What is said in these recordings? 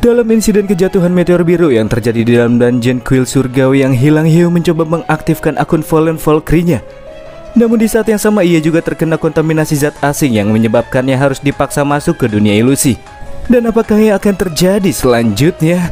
Dalam insiden kejatuhan meteor biru yang terjadi di dalam dungeon kuil surgawi yang hilang, Hyo mencoba mengaktifkan akun Fallen Valkyrie-nya. Namun di saat yang sama ia juga terkena kontaminasi zat asing yang menyebabkannya harus dipaksa masuk ke dunia ilusi. Dan apakah yang akan terjadi selanjutnya?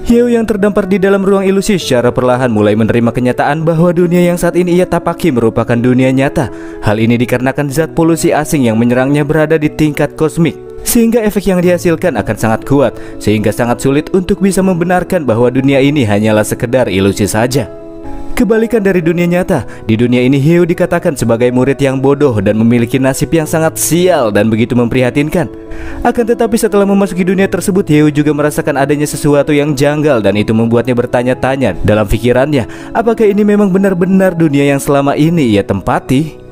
Hyo yang terdampar di dalam ruang ilusi secara perlahan mulai menerima kenyataan bahwa dunia yang saat ini ia tapaki merupakan dunia nyata. Hal ini dikarenakan zat polusi asing yang menyerangnya berada di tingkat kosmik, sehingga efek yang dihasilkan akan sangat kuat, sehingga sangat sulit untuk bisa membenarkan bahwa dunia ini hanyalah sekedar ilusi saja. Kebalikan dari dunia nyata, di dunia ini Hyo dikatakan sebagai murid yang bodoh dan memiliki nasib yang sangat sial dan begitu memprihatinkan. Akan tetapi setelah memasuki dunia tersebut, Hyo juga merasakan adanya sesuatu yang janggal dan itu membuatnya bertanya-tanya dalam pikirannya, apakah ini memang benar-benar dunia yang selama ini ia tempati?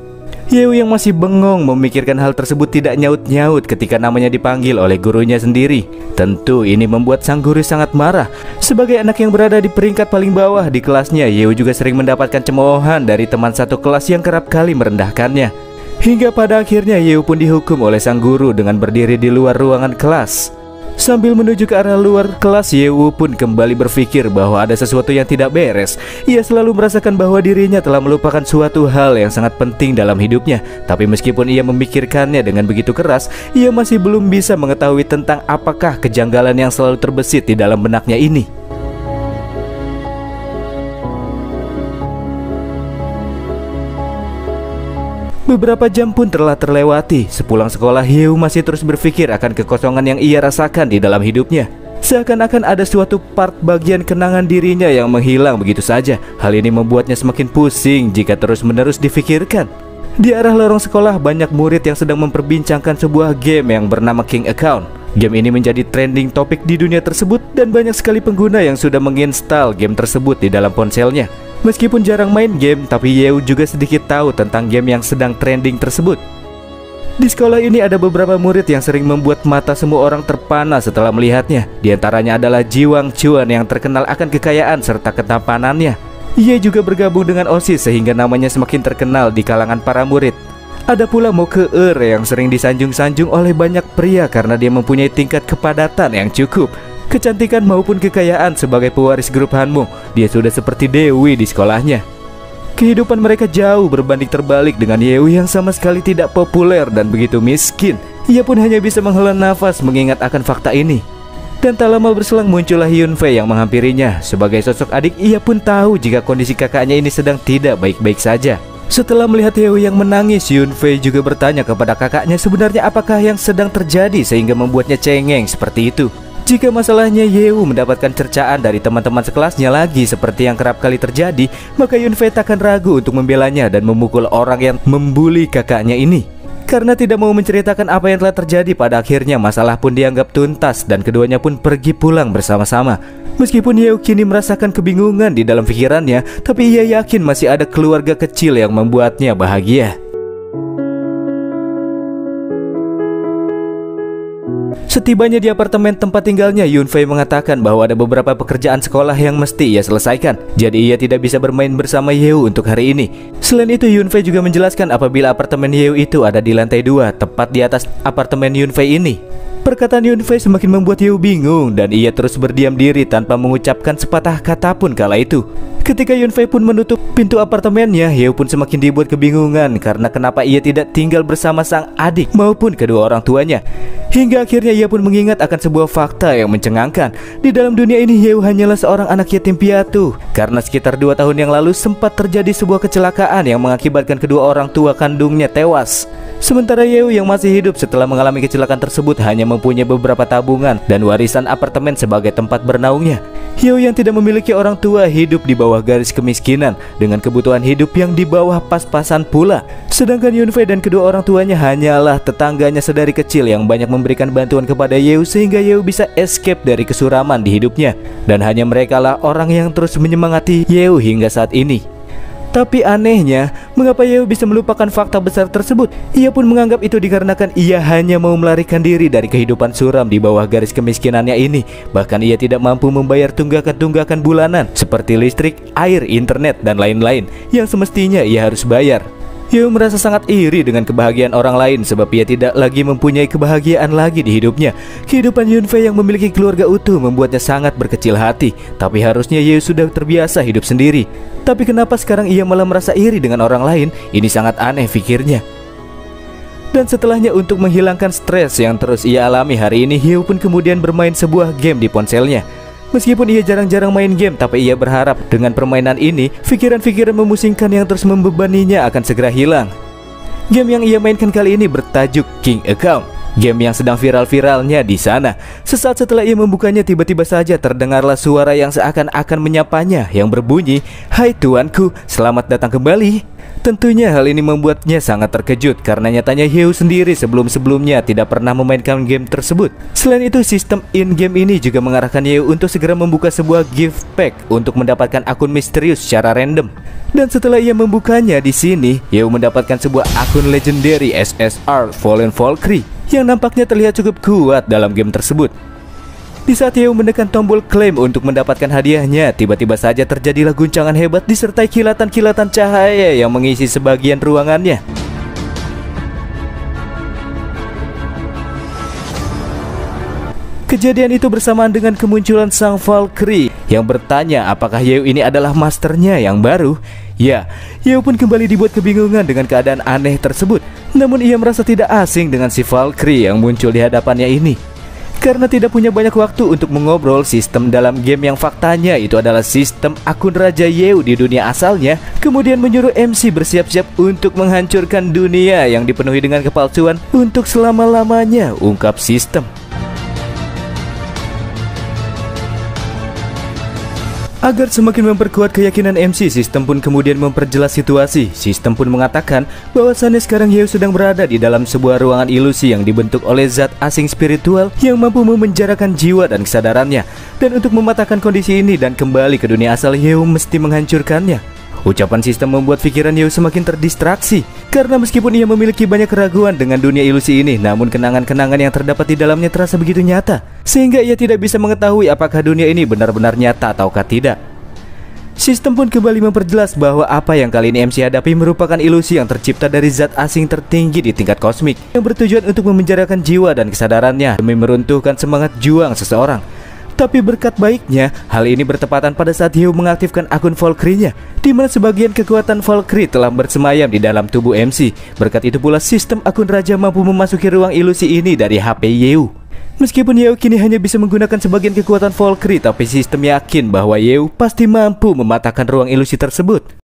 Hyo yang masih bengong memikirkan hal tersebut tidak nyaut-nyaut ketika namanya dipanggil oleh gurunya sendiri. Tentu ini membuat sang guru sangat marah. Sebagai anak yang berada di peringkat paling bawah di kelasnya, Hyo juga sering mendapatkan cemoohan dari teman satu kelas yang kerap kali merendahkannya. Hingga pada akhirnya Hyo pun dihukum oleh sang guru dengan berdiri di luar ruangan kelas. Sambil menuju ke arah luar kelas, Hyo pun kembali berpikir bahwa ada sesuatu yang tidak beres. Ia selalu merasakan bahwa dirinya telah melupakan suatu hal yang sangat penting dalam hidupnya. Tapi meskipun ia memikirkannya dengan begitu keras, ia masih belum bisa mengetahui tentang apakah kejanggalan yang selalu terbesit di dalam benaknya ini. Beberapa jam pun telah terlewati. Sepulang sekolah, Hyo masih terus berpikir akan kekosongan yang ia rasakan di dalam hidupnya. Seakan-akan ada suatu part bagian kenangan dirinya yang menghilang begitu saja. Hal ini membuatnya semakin pusing jika terus-menerus difikirkan. Di arah lorong sekolah, banyak murid yang sedang memperbincangkan sebuah game yang bernama King Account. Game ini menjadi trending topik di dunia tersebut dan banyak sekali pengguna yang sudah menginstal game tersebut di dalam ponselnya. Meskipun jarang main game, tapi Hyo juga sedikit tahu tentang game yang sedang trending tersebut. Di sekolah ini ada beberapa murid yang sering membuat mata semua orang terpana setelah melihatnya. Di antaranya adalah Jiwang Chuan yang terkenal akan kekayaan serta ketampanannya. Ia juga bergabung dengan OSIS sehingga namanya semakin terkenal di kalangan para murid. Ada pula Mo Ke-er yang sering disanjung-sanjung oleh banyak pria karena dia mempunyai tingkat kepadatan yang cukup, kecantikan maupun kekayaan. Sebagai pewaris grup Hanmo, dia sudah seperti dewi di sekolahnya. Kehidupan mereka jauh berbanding terbalik dengan Hyo yang sama sekali tidak populer dan begitu miskin. Ia pun hanya bisa menghela nafas mengingat akan fakta ini. Dan tak lama berselang muncullah Yunfei yang menghampirinya. Sebagai sosok adik, ia pun tahu jika kondisi kakaknya ini sedang tidak baik-baik saja. Setelah melihat Hyo yang menangis, Yunfei juga bertanya kepada kakaknya sebenarnya apakah yang sedang terjadi sehingga membuatnya cengeng seperti itu. Jika masalahnya Hyo mendapatkan cercaan dari teman-teman sekelasnya lagi seperti yang kerap kali terjadi, maka Yunfei takkan ragu untuk membelanya dan memukul orang yang membuli kakaknya ini. Karena tidak mau menceritakan apa yang telah terjadi, pada akhirnya masalah pun dianggap tuntas dan keduanya pun pergi pulang bersama-sama. Meskipun Hyo kini merasakan kebingungan di dalam pikirannya, tapi ia yakin masih ada keluarga kecil yang membuatnya bahagia. Setibanya di apartemen tempat tinggalnya, Yunfei mengatakan bahwa ada beberapa pekerjaan sekolah yang mesti ia selesaikan. Jadi ia tidak bisa bermain bersama Hyo untuk hari ini. Selain itu, Yunfei juga menjelaskan apabila apartemen Hyo itu ada di lantai 2, tepat di atas apartemen Yunfei ini. Perkataan Yunfei semakin membuat Hyo bingung dan ia terus berdiam diri tanpa mengucapkan sepatah kata pun kala itu. Ketika Yunfei pun menutup pintu apartemennya, Hyo pun semakin dibuat kebingungan karena kenapa ia tidak tinggal bersama sang adik maupun kedua orang tuanya. Hingga akhirnya ia pun mengingat akan sebuah fakta yang mencengangkan. Di dalam dunia ini Hyo hanyalah seorang anak yatim piatu. Karena sekitar 2 tahun yang lalu sempat terjadi sebuah kecelakaan yang mengakibatkan kedua orang tua kandungnya tewas. Sementara Hyo yang masih hidup setelah mengalami kecelakaan tersebut hanya mempunyai beberapa tabungan dan warisan apartemen sebagai tempat bernaungnya. Hyo yang tidak memiliki orang tua hidup di bawah garis kemiskinan dengan kebutuhan hidup yang di bawah pas-pasan pula. Sedangkan Yunfei dan kedua orang tuanya hanyalah tetangganya sedari kecil yang banyak memberikan bantuan kepada Hyo sehingga Hyo bisa escape dari kesuraman di hidupnya. Dan hanya mereka lah orang yang terus menyemangati Hyo hingga saat ini. Tapi anehnya, mengapa Yeo bisa melupakan fakta besar tersebut? Ia pun menganggap itu dikarenakan ia hanya mau melarikan diri dari kehidupan suram di bawah garis kemiskinannya ini. Bahkan ia tidak mampu membayar tunggakan-tunggakan bulanan seperti listrik, air, internet, dan lain-lain yang semestinya ia harus bayar. Yeo merasa sangat iri dengan kebahagiaan orang lain sebab ia tidak lagi mempunyai kebahagiaan lagi di hidupnya. Kehidupan Yunfei yang memiliki keluarga utuh membuatnya sangat berkecil hati. Tapi harusnya Yeo sudah terbiasa hidup sendiri. Tapi kenapa sekarang ia malah merasa iri dengan orang lain? Ini sangat aneh pikirnya. Dan setelahnya untuk menghilangkan stres yang terus ia alami hari ini, Yeo pun kemudian bermain sebuah game di ponselnya. Meskipun ia jarang-jarang main game, tapi ia berharap dengan permainan ini, pikiran-pikiran memusingkan yang terus membebaninya akan segera hilang. Game yang ia mainkan kali ini bertajuk King Account. Game yang sedang viral-viralnya di sana. Sesaat setelah ia membukanya, tiba-tiba saja terdengarlah suara yang seakan-akan menyapanya yang berbunyi, "Hai tuanku, selamat datang kembali." Tentunya hal ini membuatnya sangat terkejut karena nyatanya Yeo sendiri sebelum-sebelumnya tidak pernah memainkan game tersebut. Selain itu, sistem in-game ini juga mengarahkan Yeo untuk segera membuka sebuah gift pack untuk mendapatkan akun misterius secara random. Dan setelah ia membukanya di sini, Yeo mendapatkan sebuah akun legendary SSR Fallen Valkyrie yang nampaknya terlihat cukup kuat dalam game tersebut. Di saat Yeo menekan tombol klaim untuk mendapatkan hadiahnya, tiba-tiba saja terjadilah guncangan hebat disertai kilatan-kilatan cahaya yang mengisi sebagian ruangannya. Kejadian itu bersamaan dengan kemunculan sang Valkyrie yang bertanya apakah Yeo ini adalah masternya yang baru. Ya, Yeo pun kembali dibuat kebingungan dengan keadaan aneh tersebut. Namun ia merasa tidak asing dengan si Valkyrie yang muncul di hadapannya ini. Karena tidak punya banyak waktu untuk mengobrol sistem dalam game yang faktanya itu adalah sistem akun Raja Yeo di dunia asalnya, kemudian menyuruh MC bersiap-siap untuk menghancurkan dunia yang dipenuhi dengan kepalsuan untuk selama-lamanya, ungkap sistem. Agar semakin memperkuat keyakinan MC, sistem pun kemudian memperjelas situasi. Sistem pun mengatakan bahwasannya sekarang Yeo sedang berada di dalam sebuah ruangan ilusi yang dibentuk oleh zat asing spiritual yang mampu memenjarakan jiwa dan kesadarannya. Dan untuk mematahkan kondisi ini dan kembali ke dunia asal, Yeo mesti menghancurkannya. Ucapan sistem membuat pikiran Yeo semakin terdistraksi. Karena meskipun ia memiliki banyak keraguan dengan dunia ilusi ini, namun kenangan-kenangan yang terdapat di dalamnya terasa begitu nyata, sehingga ia tidak bisa mengetahui apakah dunia ini benar-benar nyata ataukah tidak. Sistem pun kembali memperjelas bahwa apa yang kali ini MC hadapi merupakan ilusi yang tercipta dari zat asing tertinggi di tingkat kosmik yang bertujuan untuk memenjarakan jiwa dan kesadarannya demi meruntuhkan semangat juang seseorang. Tapi berkat baiknya, hal ini bertepatan pada saat Yeo mengaktifkan akun Valkyrie-nya, di mana sebagian kekuatan Valkyrie telah bersemayam di dalam tubuh MC. Berkat itu pula sistem akun raja mampu memasuki ruang ilusi ini dari HP Yeo. Meskipun Yeo kini hanya bisa menggunakan sebagian kekuatan Valkyrie, tapi sistem yakin bahwa Yeo pasti mampu mematahkan ruang ilusi tersebut.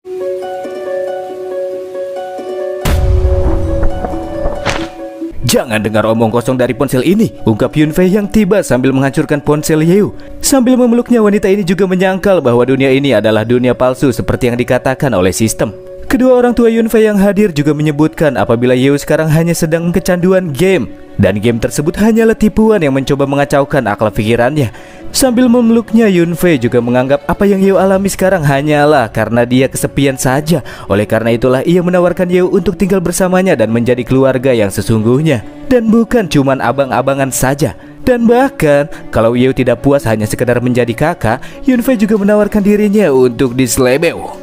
"Jangan dengar omong kosong dari ponsel ini," ungkap Yunfei yang tiba sambil menghancurkan ponsel Yeo. Sambil memeluknya, wanita ini juga menyangkal bahwa dunia ini adalah dunia palsu seperti yang dikatakan oleh sistem. Kedua orang tua Yunfei yang hadir juga menyebutkan apabila Yeo sekarang hanya sedang kecanduan game, dan game tersebut hanyalah tipuan yang mencoba mengacaukan akal pikirannya. Sambil memeluknya, Yunfei juga menganggap apa yang Yeo alami sekarang hanyalah karena dia kesepian saja. Oleh karena itulah ia menawarkan Yeo untuk tinggal bersamanya dan menjadi keluarga yang sesungguhnya, dan bukan cuman abang-abangan saja. Dan bahkan kalau Yeo tidak puas hanya sekedar menjadi kakak, Yunfei juga menawarkan dirinya untuk diselebeu.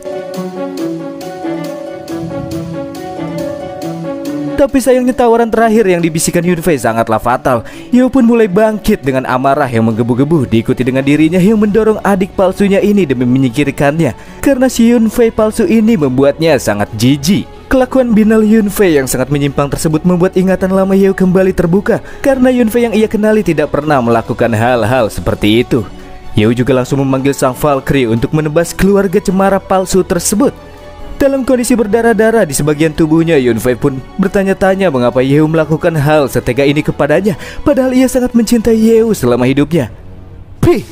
Tapi sayangnya tawaran terakhir yang dibisikkan Yunfei sangatlah fatal. Yeo pun mulai bangkit dengan amarah yang menggebu-gebu, diikuti dengan dirinya yang mendorong adik palsunya ini demi menyingkirkannya. Karena si Yunfei palsu ini membuatnya sangat jijik. Kelakuan binal Yunfei yang sangat menyimpang tersebut membuat ingatan lama Yeo kembali terbuka. Karena Yunfei yang ia kenali tidak pernah melakukan hal-hal seperti itu. Yeo juga langsung memanggil sang Valkyrie untuk menebas keluarga cemara palsu tersebut. Dalam kondisi berdarah-darah di sebagian tubuhnya, Yunfei pun bertanya-tanya mengapa Yeo melakukan hal setega ini kepadanya, padahal ia sangat mencintai Yeo selama hidupnya. "Pih,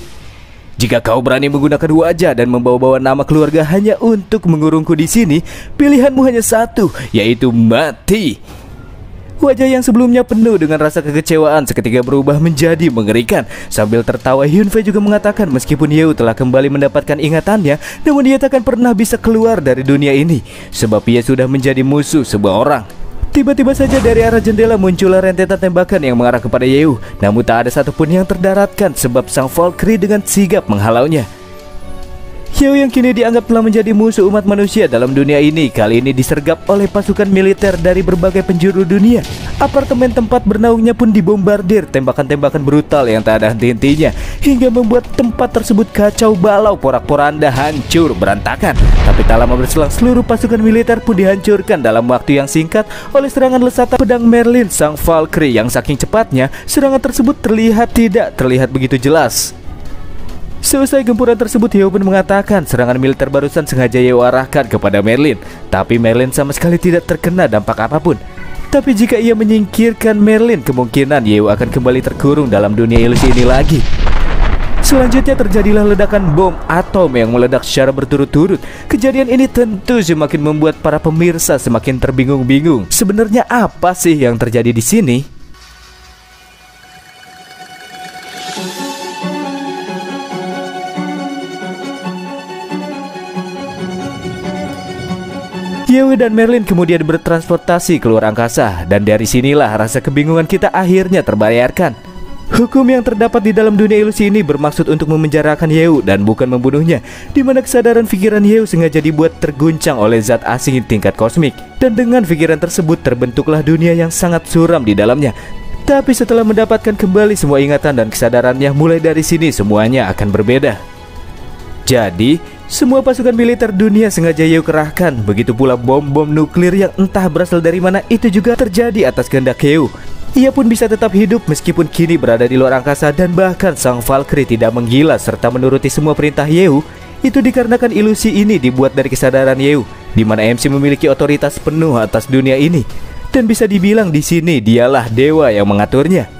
jika kau berani menggunakan wajah dan membawa-bawa nama keluarga hanya untuk mengurungku di sini, pilihanmu hanya satu, yaitu mati." Wajah yang sebelumnya penuh dengan rasa kekecewaan seketika berubah menjadi mengerikan. Sambil tertawa, Hyunfei juga mengatakan meskipun Yeo telah kembali mendapatkan ingatannya, namun dia takkan pernah bisa keluar dari dunia ini, sebab ia sudah menjadi musuh sebuah orang. Tiba-tiba saja dari arah jendela muncullah rentetan tembakan yang mengarah kepada Yeo. Namun tak ada satupun yang terdaratkan sebab sang Valkyrie dengan sigap menghalaunya. Yeo yang kini dianggap telah menjadi musuh umat manusia dalam dunia ini, kali ini disergap oleh pasukan militer dari berbagai penjuru dunia. Apartemen tempat bernaungnya pun dibombardir tembakan-tembakan brutal yang tak ada henti-hentinya, hingga membuat tempat tersebut kacau balau, porak-poranda, hancur berantakan. Tapi tak lama berselang, seluruh pasukan militer pun dihancurkan dalam waktu yang singkat oleh serangan lesatan pedang Merlin sang Valkyrie yang saking cepatnya serangan tersebut tidak terlihat begitu jelas. Selesai gempuran tersebut, Yeo pun mengatakan serangan militer barusan sengaja Yeo arahkan kepada Merlin, tapi Merlin sama sekali tidak terkena dampak apapun. Tapi jika ia menyingkirkan Merlin, kemungkinan Yeo akan kembali terkurung dalam dunia ilusi ini lagi. Selanjutnya terjadilah ledakan bom atom yang meledak secara berturut-turut. Kejadian ini tentu semakin membuat para pemirsa semakin terbingung-bingung. Sebenarnya apa sih yang terjadi di sini? Yeo dan Merlin kemudian bertransportasi keluar angkasa, dan dari sinilah rasa kebingungan kita akhirnya terbayarkan. Hukum yang terdapat di dalam dunia ilusi ini bermaksud untuk memenjarakan Yeo dan bukan membunuhnya, di mana kesadaran pikiran Yeo sengaja dibuat terguncang oleh zat asing tingkat kosmik, dan dengan pikiran tersebut terbentuklah dunia yang sangat suram di dalamnya. Tapi setelah mendapatkan kembali semua ingatan dan kesadarannya, mulai dari sini semuanya akan berbeda. Jadi, semua pasukan militer dunia sengaja Yeo kerahkan. Begitu pula bom-bom nuklir yang entah berasal dari mana itu juga terjadi atas kehendak Yeo. Ia pun bisa tetap hidup meskipun kini berada di luar angkasa, dan bahkan sang Valkyrie tidak menggila serta menuruti semua perintah Yeo. Itu dikarenakan ilusi ini dibuat dari kesadaran Yeo, di mana MC memiliki otoritas penuh atas dunia ini. Dan bisa dibilang di sini dialah dewa yang mengaturnya.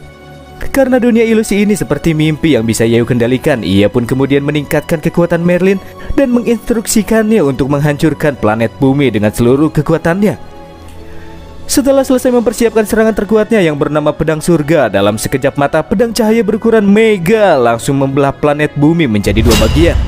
Karena dunia ilusi ini seperti mimpi yang bisa Yeo kendalikan, ia pun kemudian meningkatkan kekuatan Merlin dan menginstruksikannya untuk menghancurkan planet bumi dengan seluruh kekuatannya. Setelah selesai mempersiapkan serangan terkuatnya yang bernama pedang surga, dalam sekejap mata pedang cahaya berukuran mega langsung membelah planet bumi menjadi dua bagian.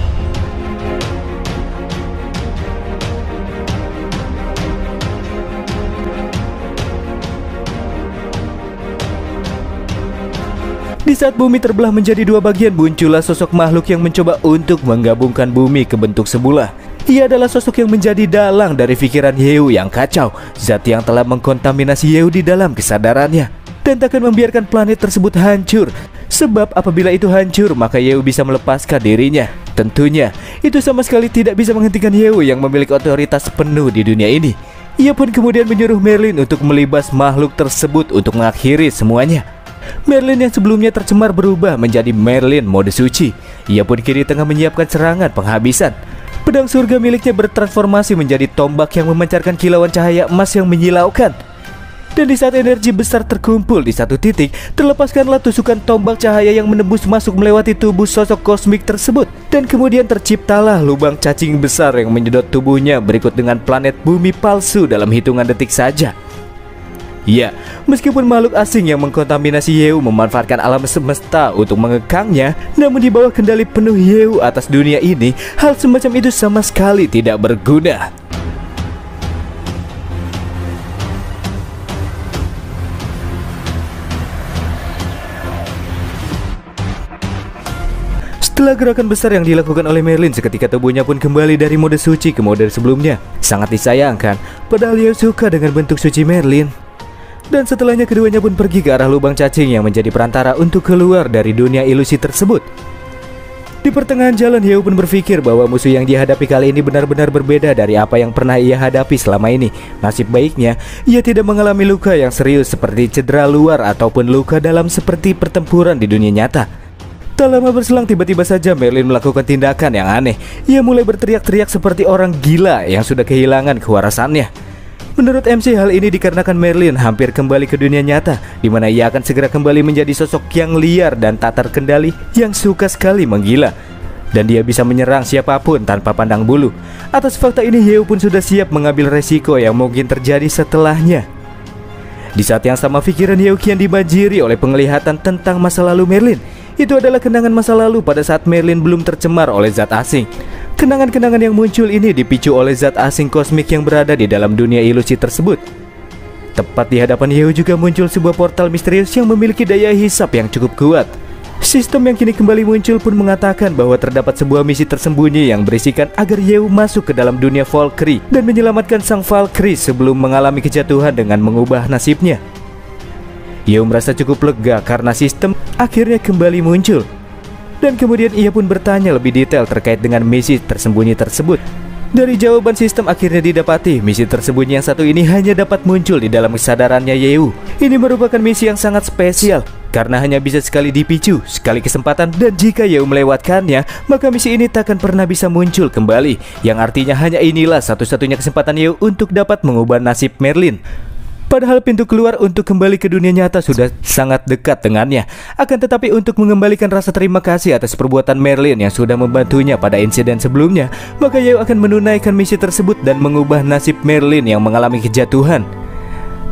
Di saat bumi terbelah menjadi dua bagian, muncullah sosok makhluk yang mencoba untuk menggabungkan bumi ke bentuk sebuah. Ia adalah sosok yang menjadi dalang dari pikiran Yeo yang kacau, zat yang telah mengkontaminasi Yeo di dalam kesadarannya, dan takkan membiarkan planet tersebut hancur. Sebab apabila itu hancur, maka Yeo bisa melepaskan dirinya. Tentunya, itu sama sekali tidak bisa menghentikan Yeo yang memiliki otoritas penuh di dunia ini. Ia pun kemudian menyuruh Merlin untuk melibas makhluk tersebut untuk mengakhiri semuanya. Merlin yang sebelumnya tercemar berubah menjadi Merlin mode suci. Ia pun kini tengah menyiapkan serangan penghabisan. Pedang surga miliknya bertransformasi menjadi tombak yang memancarkan kilauan cahaya emas yang menyilaukan. Dan di saat energi besar terkumpul di satu titik, terlepaskanlah tusukan tombak cahaya yang menembus masuk melewati tubuh sosok kosmik tersebut. Dan kemudian terciptalah lubang cacing besar yang menyedot tubuhnya, berikut dengan planet bumi palsu dalam hitungan detik saja. Ya, meskipun makhluk asing yang mengkontaminasi Yeo memanfaatkan alam semesta untuk mengekangnya, namun di bawah kendali penuh Yeo atas dunia ini, hal semacam itu sama sekali tidak berguna. Setelah gerakan besar yang dilakukan oleh Merlin, seketika tubuhnya pun kembali dari mode suci ke mode sebelumnya. Sangat disayangkan, padahal Yeo suka dengan bentuk suci Merlin. Dan setelahnya keduanya pun pergi ke arah lubang cacing yang menjadi perantara untuk keluar dari dunia ilusi tersebut. Di pertengahan jalan, Yeo pun berpikir bahwa musuh yang dihadapi kali ini benar-benar berbeda dari apa yang pernah ia hadapi selama ini. Nasib baiknya, ia tidak mengalami luka yang serius seperti cedera luar ataupun luka dalam seperti pertempuran di dunia nyata. Tak lama berselang, tiba-tiba saja Merlin melakukan tindakan yang aneh. Ia mulai berteriak-teriak seperti orang gila yang sudah kehilangan kewarasannya. Menurut MC, hal ini dikarenakan Merlin hampir kembali ke dunia nyata, di mana ia akan segera kembali menjadi sosok yang liar dan tak terkendali yang suka sekali menggila. Dan dia bisa menyerang siapapun tanpa pandang bulu. Atas fakta ini, Yeo pun sudah siap mengambil resiko yang mungkin terjadi setelahnya. Di saat yang sama pikiran Yeo kian dibanjiri oleh penglihatan tentang masa lalu Merlin. Itu adalah kenangan masa lalu pada saat Merlin belum tercemar oleh zat asing. Kenangan-kenangan yang muncul ini dipicu oleh zat asing kosmik yang berada di dalam dunia ilusi tersebut. Tepat di hadapan Yeo juga muncul sebuah portal misterius yang memiliki daya hisap yang cukup kuat. Sistem yang kini kembali muncul pun mengatakan bahwa terdapat sebuah misi tersembunyi yang berisikan agar Yeo masuk ke dalam dunia Valkyrie dan menyelamatkan sang Valkyrie sebelum mengalami kejatuhan dengan mengubah nasibnya. Yeo merasa cukup lega karena sistem akhirnya kembali muncul. Dan kemudian ia pun bertanya lebih detail terkait dengan misi tersembunyi tersebut. Dari jawaban sistem akhirnya didapati misi tersembunyi yang satu ini hanya dapat muncul di dalam kesadarannya Yeo. Ini merupakan misi yang sangat spesial karena hanya bisa sekali dipicu, sekali kesempatan, dan jika Yeo melewatkannya, maka misi ini takkan pernah bisa muncul kembali. Yang artinya hanya inilah satu-satunya kesempatan Yeo untuk dapat mengubah nasib Merlin. Padahal pintu keluar untuk kembali ke dunia nyata sudah sangat dekat dengannya. Akan tetapi untuk mengembalikan rasa terima kasih atas perbuatan Merlin yang sudah membantunya pada insiden sebelumnya, maka Yeo akan menunaikan misi tersebut dan mengubah nasib Merlin yang mengalami kejatuhan.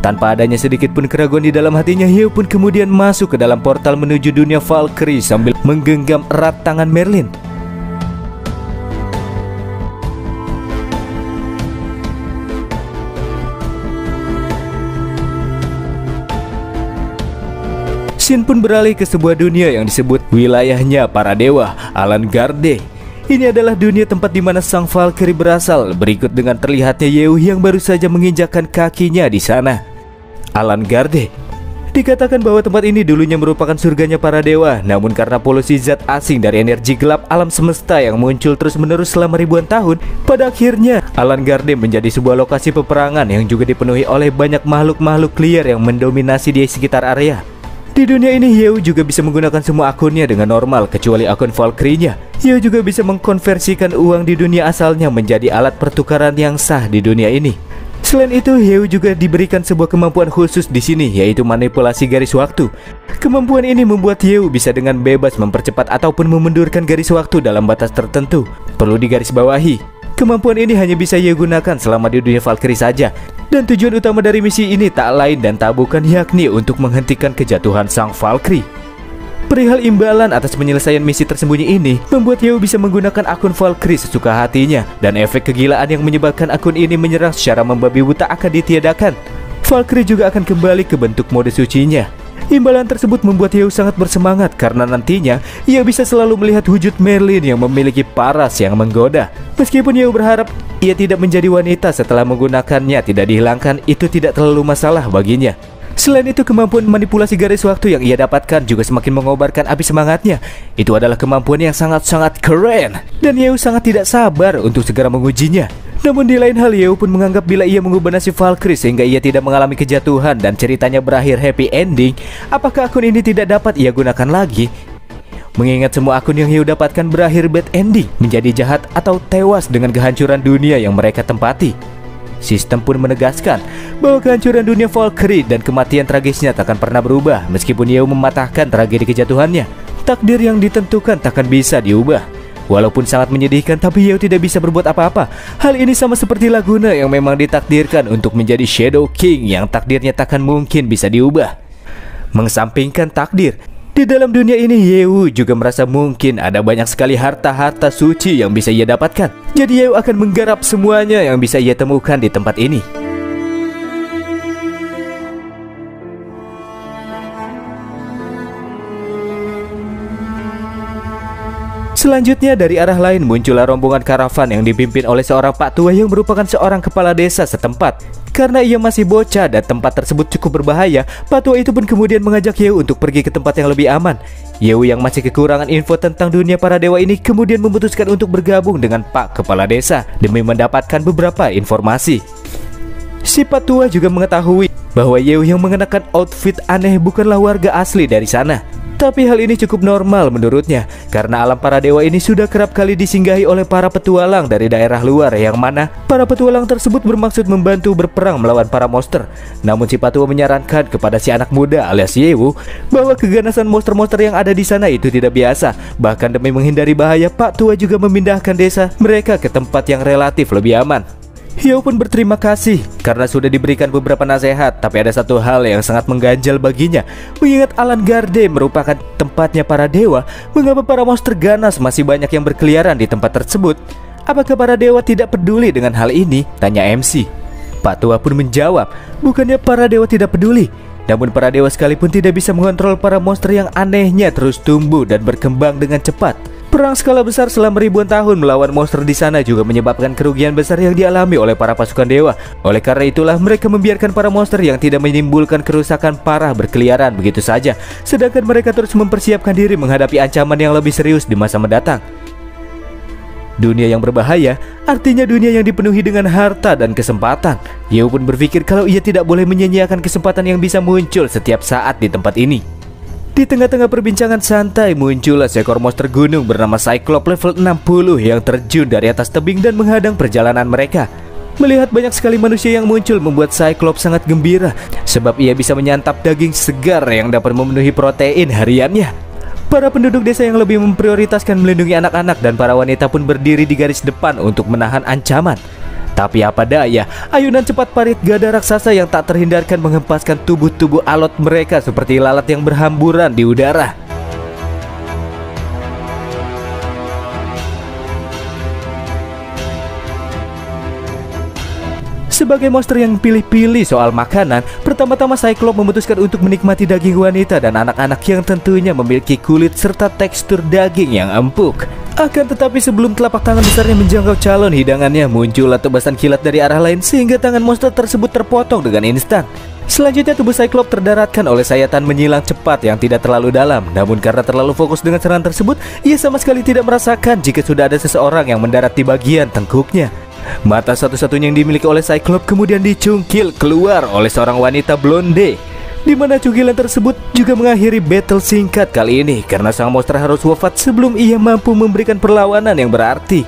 Tanpa adanya sedikit pun keraguan di dalam hatinya, Yeo pun kemudian masuk ke dalam portal menuju dunia Valkyrie sambil menggenggam erat tangan Merlin. Scene pun beralih ke sebuah dunia yang disebut wilayahnya para dewa, Alangarde. Ini adalah dunia tempat di mana sang Valkyrie berasal, berikut dengan terlihatnya Yeo yang baru saja menginjakkan kakinya di sana. Alangarde. Dikatakan bahwa tempat ini dulunya merupakan surganya para dewa, namun karena polusi zat asing dari energi gelap alam semesta yang muncul terus-menerus selama ribuan tahun, pada akhirnya Alangarde menjadi sebuah lokasi peperangan yang juga dipenuhi oleh banyak makhluk-makhluk liar yang mendominasi di sekitar area. Di dunia ini, Yeo juga bisa menggunakan semua akunnya dengan normal kecuali akun Valkyrie-nya. Yeo juga bisa mengkonversikan uang di dunia asalnya menjadi alat pertukaran yang sah di dunia ini. Selain itu, Yeo juga diberikan sebuah kemampuan khusus di sini, yaitu manipulasi garis waktu. Kemampuan ini membuat Yeo bisa dengan bebas mempercepat ataupun memundurkan garis waktu dalam batas tertentu. Perlu digarisbawahi, kemampuan ini hanya bisa Yeo gunakan selama di dunia Valkyrie saja. Dan tujuan utama dari misi ini tak lain dan tak bukan yakni untuk menghentikan kejatuhan sang Valkyrie. Perihal imbalan atas penyelesaian misi tersembunyi ini membuat Yeo bisa menggunakan akun Valkyrie sesuka hatinya, dan efek kegilaan yang menyebabkan akun ini menyerang secara membabi buta akan ditiadakan. Valkyrie juga akan kembali ke bentuk mode sucinya. Imbalan tersebut membuat Yeo sangat bersemangat karena nantinya ia bisa selalu melihat wujud Merlin yang memiliki paras yang menggoda. Meskipun Yeo berharap ia tidak menjadi wanita setelah menggunakannya tidak dihilangkan, itu tidak terlalu masalah baginya. Selain itu, kemampuan manipulasi garis waktu yang ia dapatkan juga semakin mengobarkan api semangatnya. Itu adalah kemampuan yang sangat-sangat keren, dan Yeo sangat tidak sabar untuk segera mengujinya. Namun di lain hal, Yeo pun menganggap bila ia mengubah nasib Valkyrie sehingga ia tidak mengalami kejatuhan dan ceritanya berakhir happy ending, apakah akun ini tidak dapat ia gunakan lagi? Mengingat semua akun yang Yeo dapatkan berakhir bad ending, menjadi jahat atau tewas dengan kehancuran dunia yang mereka tempati. Sistem pun menegaskan bahwa kehancuran dunia Valkyrie dan kematian tragisnya takkan pernah berubah meskipun Yeo mematahkan tragedi kejatuhannya. Takdir yang ditentukan takkan bisa diubah. Walaupun sangat menyedihkan, tapi Yeo tidak bisa berbuat apa-apa. Hal ini sama seperti Laguna yang memang ditakdirkan untuk menjadi Shadow King yang takdirnya takkan mungkin bisa diubah. Mengesampingkan takdir, di dalam dunia ini Yeo juga merasa mungkin ada banyak sekali harta-harta suci yang bisa ia dapatkan. Jadi Yeo akan menggarap semuanya yang bisa ia temukan di tempat ini. Selanjutnya dari arah lain muncullah rombongan karavan yang dipimpin oleh seorang pak tua yang merupakan seorang kepala desa setempat. Karena ia masih bocah dan tempat tersebut cukup berbahaya, pak tua itu pun kemudian mengajak Yeo untuk pergi ke tempat yang lebih aman. Yeo yang masih kekurangan info tentang dunia para dewa ini kemudian memutuskan untuk bergabung dengan pak kepala desa demi mendapatkan beberapa informasi. Si pak tua juga mengetahui bahwa Yeo yang mengenakan outfit aneh bukanlah warga asli dari sana. Tapi hal ini cukup normal menurutnya, karena alam para dewa ini sudah kerap kali disinggahi oleh para petualang dari daerah luar, yang mana para petualang tersebut bermaksud membantu berperang melawan para monster. Namun si Patua menyarankan kepada si anak muda alias Yeo bahwa keganasan monster-monster yang ada di sana itu tidak biasa. Bahkan demi menghindari bahaya, Pak Tua juga memindahkan desa mereka ke tempat yang relatif lebih aman. Hyo pun berterima kasih karena sudah diberikan beberapa nasihat, tapi ada satu hal yang sangat mengganjal baginya. Mengingat Alan Garde merupakan tempatnya para dewa, mengapa para monster ganas masih banyak yang berkeliaran di tempat tersebut? Apakah para dewa tidak peduli dengan hal ini? Tanya MC. Pak Tua pun menjawab, bukannya para dewa tidak peduli, namun para dewa sekalipun tidak bisa mengontrol para monster yang anehnya terus tumbuh dan berkembang dengan cepat. Perang skala besar selama ribuan tahun melawan monster di sana juga menyebabkan kerugian besar yang dialami oleh para pasukan dewa. Oleh karena itulah mereka membiarkan para monster yang tidak menimbulkan kerusakan parah berkeliaran begitu saja, sedangkan mereka terus mempersiapkan diri menghadapi ancaman yang lebih serius di masa mendatang. Dunia yang berbahaya artinya dunia yang dipenuhi dengan harta dan kesempatan. Hyo pun berpikir kalau ia tidak boleh menyia-nyiakan kesempatan yang bisa muncul setiap saat di tempat ini. Di tengah-tengah perbincangan santai muncullah seekor monster gunung bernama Cyclops level 60 yang terjun dari atas tebing dan menghadang perjalanan mereka. Melihat banyak sekali manusia yang muncul membuat Cyclops sangat gembira, sebab ia bisa menyantap daging segar yang dapat memenuhi protein hariannya. Para penduduk desa yang lebih memprioritaskan melindungi anak-anak dan para wanita pun berdiri di garis depan untuk menahan ancaman. Tapi apa daya, ayunan cepat parit gada raksasa yang tak terhindarkan menghempaskan tubuh-tubuh alot mereka seperti lalat yang berhamburan di udara. Sebagai monster yang pilih-pilih soal makanan, pertama-tama Cyclops memutuskan untuk menikmati daging wanita dan anak-anak yang tentunya memiliki kulit serta tekstur daging yang empuk. Akan tetapi sebelum telapak tangan besarnya menjangkau calon hidangannya, muncullah tebasan kilat dari arah lain sehingga tangan monster tersebut terpotong dengan instan. Selanjutnya tubuh Cyclops terdaratkan oleh sayatan menyilang cepat yang tidak terlalu dalam. Namun karena terlalu fokus dengan serangan tersebut, ia sama sekali tidak merasakan jika sudah ada seseorang yang mendarat di bagian tengkuknya. Mata satu-satunya yang dimiliki oleh Cyclops kemudian dicungkil keluar oleh seorang wanita blonde, di mana cungkilan tersebut juga mengakhiri battle singkat kali ini karena sang monster harus wafat sebelum ia mampu memberikan perlawanan yang berarti.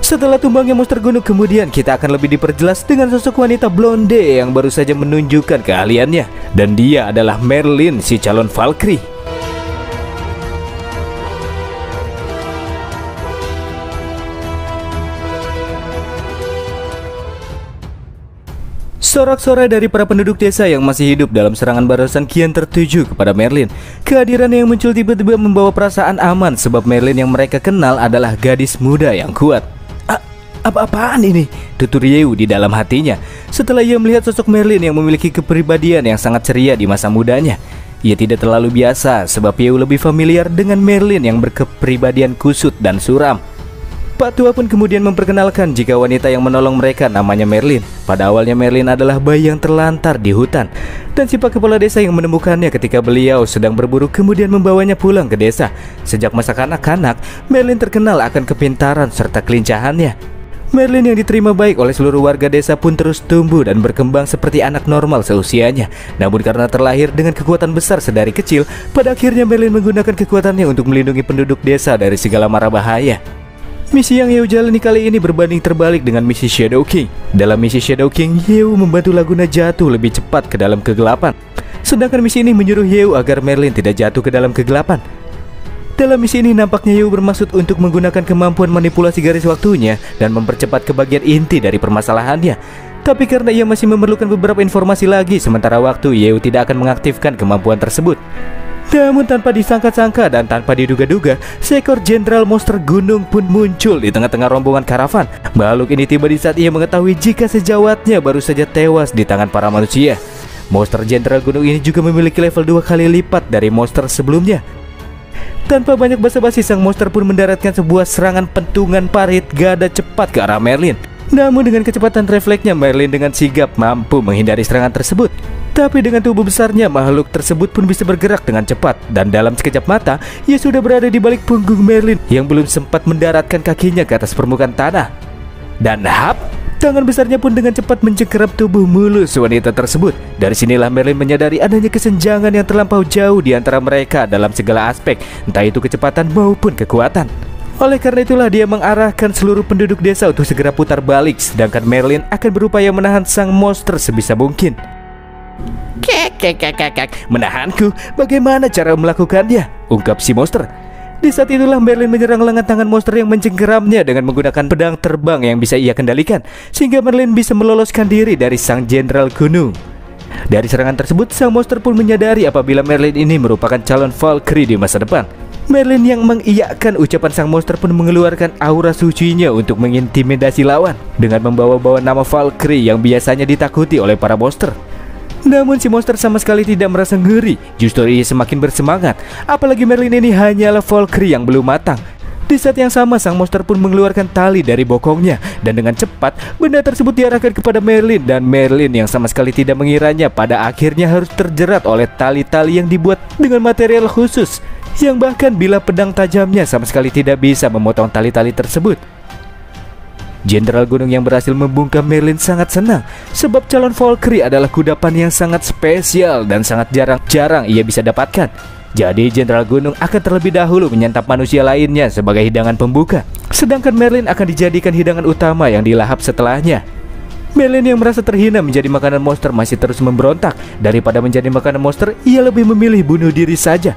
Setelah tumbangnya monster gunung, kemudian kita akan lebih diperjelas dengan sosok wanita blonde yang baru saja menunjukkan keahliannya, dan dia adalah Merlin, si calon Valkyrie. Sorak-sorai dari para penduduk desa yang masih hidup dalam serangan balasan kian tertuju kepada Merlin. Kehadiran yang muncul tiba-tiba membawa perasaan aman, sebab Merlin yang mereka kenal adalah gadis muda yang kuat. Apa-apaan ini? Tutur Hyo di dalam hatinya setelah ia melihat sosok Merlin yang memiliki kepribadian yang sangat ceria di masa mudanya. Ia tidak terlalu biasa, sebab Hyo lebih familiar dengan Merlin yang berkepribadian kusut dan suram. Pak Tua pun kemudian memperkenalkan jika wanita yang menolong mereka namanya Merlin. Pada awalnya Merlin adalah bayi yang terlantar di hutan, dan si Pak Kepala Desa yang menemukannya ketika beliau sedang berburu kemudian membawanya pulang ke desa. Sejak masa kanak-kanak, Merlin terkenal akan kepintaran serta kelincahannya. Merlin yang diterima baik oleh seluruh warga desa pun terus tumbuh dan berkembang seperti anak normal seusianya. Namun karena terlahir dengan kekuatan besar sedari kecil, pada akhirnya Merlin menggunakan kekuatannya untuk melindungi penduduk desa dari segala mara bahaya. Misi yang Hyo jalani kali ini berbanding terbalik dengan misi Shadow King. Dalam misi Shadow King, Hyo membantu Laguna jatuh lebih cepat ke dalam kegelapan, sedangkan misi ini menyuruh Hyo agar Merlin tidak jatuh ke dalam kegelapan. Dalam misi ini nampaknya Hyo bermaksud untuk menggunakan kemampuan manipulasi garis waktunya dan mempercepat kebagian inti dari permasalahannya. Tapi karena ia masih memerlukan beberapa informasi lagi sementara waktu, Hyo tidak akan mengaktifkan kemampuan tersebut. Namun tanpa disangka-sangka dan tanpa diduga-duga, seekor jenderal monster gunung pun muncul di tengah-tengah rombongan karavan. Makhluk ini tiba di saat ia mengetahui jika sejawatnya baru saja tewas di tangan para manusia. Monster jenderal gunung ini juga memiliki level 2 kali lipat dari monster sebelumnya. Tanpa banyak basa-basi, sang monster pun mendaratkan sebuah serangan pentungan parit gada cepat ke arah Merlin. Namun dengan kecepatan refleksnya, Merlin dengan sigap mampu menghindari serangan tersebut. Tapi dengan tubuh besarnya, makhluk tersebut pun bisa bergerak dengan cepat, dan dalam sekejap mata ia sudah berada di balik punggung Merlin yang belum sempat mendaratkan kakinya ke atas permukaan tanah. Dan hap, tangan besarnya pun dengan cepat mencengkeram tubuh mulus wanita tersebut. Dari sinilah Merlin menyadari adanya kesenjangan yang terlampau jauh di antara mereka dalam segala aspek, entah itu kecepatan maupun kekuatan. Oleh karena itulah dia mengarahkan seluruh penduduk desa untuk segera putar balik, sedangkan Merlin akan berupaya menahan sang monster sebisa mungkin. Menahanku? Bagaimana cara melakukannya? Ungkap si monster. Di saat itulah Merlin menyerang lengan tangan monster yang mencengkeramnya dengan menggunakan pedang terbang yang bisa ia kendalikan, sehingga Merlin bisa meloloskan diri dari sang Jenderal Gunung. Dari serangan tersebut, sang monster pun menyadari apabila Merlin ini merupakan calon Valkyrie di masa depan. Merlin yang mengiyakan ucapan sang monster pun mengeluarkan aura sucinya untuk mengintimidasi lawan dengan membawa-bawa nama Valkyrie yang biasanya ditakuti oleh para monster. Namun si monster sama sekali tidak merasa ngeri, justru ia semakin bersemangat. Apalagi Merlin ini hanyalah Valkyrie yang belum matang. Di saat yang sama, sang monster pun mengeluarkan tali dari bokongnya, dan dengan cepat benda tersebut diarahkan kepada Merlin. Dan Merlin yang sama sekali tidak mengiranya pada akhirnya harus terjerat oleh tali-tali yang dibuat dengan material khusus, yang bahkan bila pedang tajamnya sama sekali tidak bisa memotong tali-tali tersebut. Jenderal Gunung yang berhasil membungkam Merlin sangat senang, sebab calon Valkyrie adalah kudapan yang sangat spesial dan sangat jarang ia bisa dapatkan. Jadi Jenderal Gunung akan terlebih dahulu menyantap manusia lainnya sebagai hidangan pembuka, sedangkan Merlin akan dijadikan hidangan utama yang dilahap setelahnya. Merlin yang merasa terhina menjadi makanan monster masih terus memberontak. Daripada menjadi makanan monster, ia lebih memilih bunuh diri saja.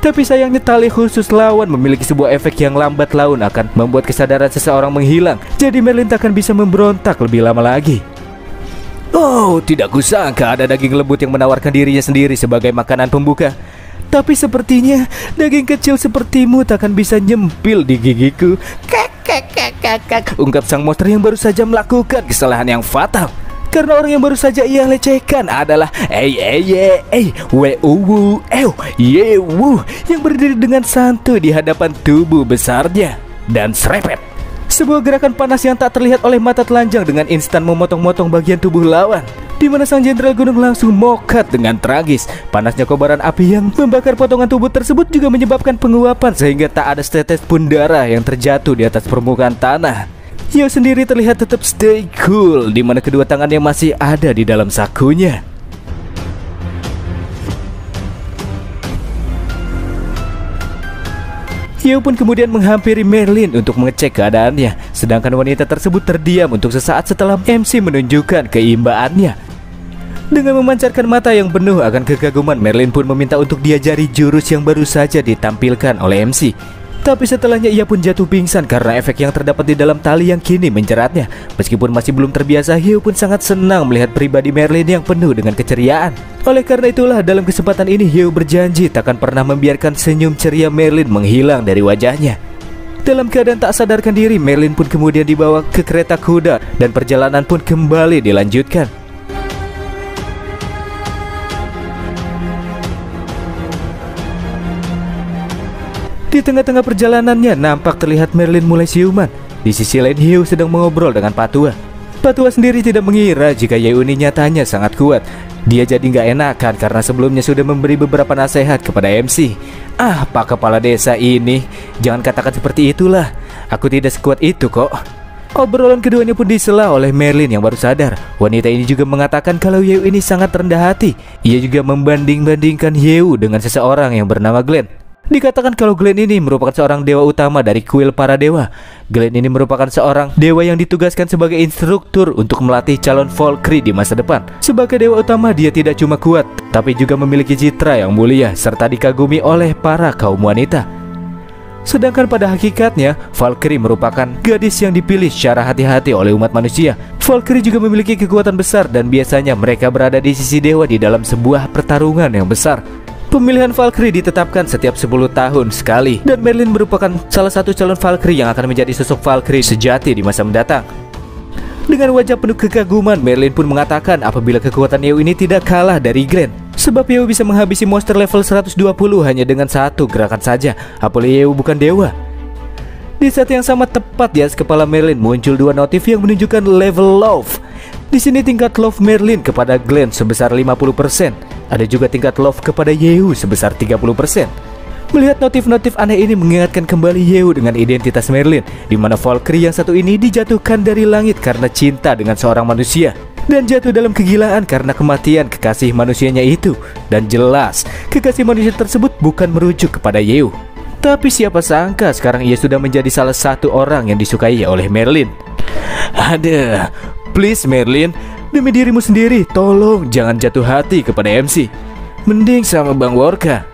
Tapi sayangnya tali khusus lawan memiliki sebuah efek yang lambat laun akan membuat kesadaran seseorang menghilang. Jadi Merlin takkan bisa memberontak lebih lama lagi. Oh, tidak kusangka ada daging lembut yang menawarkan dirinya sendiri sebagai makanan pembuka. Tapi sepertinya daging kecil sepertimu takkan bisa nyempil di gigiku. Ungkap sang monster yang baru saja melakukan kesalahan yang fatal. Karena orang yang baru saja ia lecehkan adalah yang berdiri dengan santuy di hadapan tubuh besarnya dan serepet. Sebuah gerakan panas yang tak terlihat oleh mata telanjang dengan instan memotong-motong bagian tubuh lawan, di mana sang Jenderal Gunung langsung mokat dengan tragis. Panasnya kobaran api yang membakar potongan tubuh tersebut juga menyebabkan penguapan sehingga tak ada setetes pun darah yang terjatuh di atas permukaan tanah. Yeo sendiri terlihat tetap stay cool, di mana kedua tangannya masih ada di dalam sakunya. Yeo pun kemudian menghampiri Merlin untuk mengecek keadaannya, sedangkan wanita tersebut terdiam untuk sesaat setelah MC menunjukkan keimbaannya. Dengan memancarkan mata yang penuh akan kekaguman, Merlin pun meminta untuk diajari jurus yang baru saja ditampilkan oleh MC. Tapi setelahnya ia pun jatuh pingsan karena efek yang terdapat di dalam tali yang kini menjeratnya. Meskipun masih belum terbiasa, Yeo pun sangat senang melihat pribadi Merlin yang penuh dengan keceriaan. Oleh karena itulah dalam kesempatan ini Yeo berjanji takkan pernah membiarkan senyum ceria Merlin menghilang dari wajahnya. Dalam keadaan tak sadarkan diri, Merlin pun kemudian dibawa ke kereta kuda dan perjalanan pun kembali dilanjutkan. Di tengah-tengah perjalanannya nampak terlihat Merlin mulai siuman. Di sisi lain Yeo sedang mengobrol dengan Patua. Patua sendiri tidak mengira jika Yeo ini nyatanya sangat kuat. Dia jadi nggak enakan karena sebelumnya sudah memberi beberapa nasihat kepada MC. Ah, Pak Kepala Desa ini, jangan katakan seperti itulah. Aku tidak sekuat itu kok. Obrolan keduanya pun disela oleh Merlin yang baru sadar. Wanita ini juga mengatakan kalau Yeo ini sangat rendah hati. Ia juga membanding-bandingkan Yeo dengan seseorang yang bernama Glenn. Dikatakan kalau Glenn ini merupakan seorang dewa utama dari kuil para dewa. Glenn ini merupakan seorang dewa yang ditugaskan sebagai instruktur untuk melatih calon Valkyrie di masa depan. Sebagai dewa utama, dia tidak cuma kuat, tapi juga memiliki citra yang mulia serta dikagumi oleh para kaum wanita. Sedangkan pada hakikatnya, Valkyrie merupakan gadis yang dipilih secara hati-hati oleh umat manusia. Valkyrie juga memiliki kekuatan besar dan biasanya mereka berada di sisi dewa di dalam sebuah pertarungan yang besar. Pemilihan Valkyrie ditetapkan setiap 10 tahun sekali, dan Merlin merupakan salah satu calon Valkyrie yang akan menjadi sosok Valkyrie sejati di masa mendatang. Dengan wajah penuh kekaguman, Merlin pun mengatakan apabila kekuatan Yeo ini tidak kalah dari Glenn, sebab Yeo bisa menghabisi monster level 120 hanya dengan satu gerakan saja, apalagi Yeo bukan dewa. Di saat yang sama tepat di atas kepala Merlin muncul dua notif yang menunjukkan level love. Di sini tingkat love Merlin kepada Glenn sebesar 50%. Ada juga tingkat love kepada Yeo sebesar 30%. Melihat notif-notif aneh ini mengingatkan kembali Yeo dengan identitas Merlin, di mana Valkyrie yang satu ini dijatuhkan dari langit karena cinta dengan seorang manusia dan jatuh dalam kegilaan karena kematian kekasih manusianya itu. Dan jelas, kekasih manusia tersebut bukan merujuk kepada Yeo. Tapi siapa sangka sekarang ia sudah menjadi salah satu orang yang disukai oleh Merlin. Ada, please Merlin, demi dirimu sendiri, tolong jangan jatuh hati kepada MC. Mending sama Bang Worka.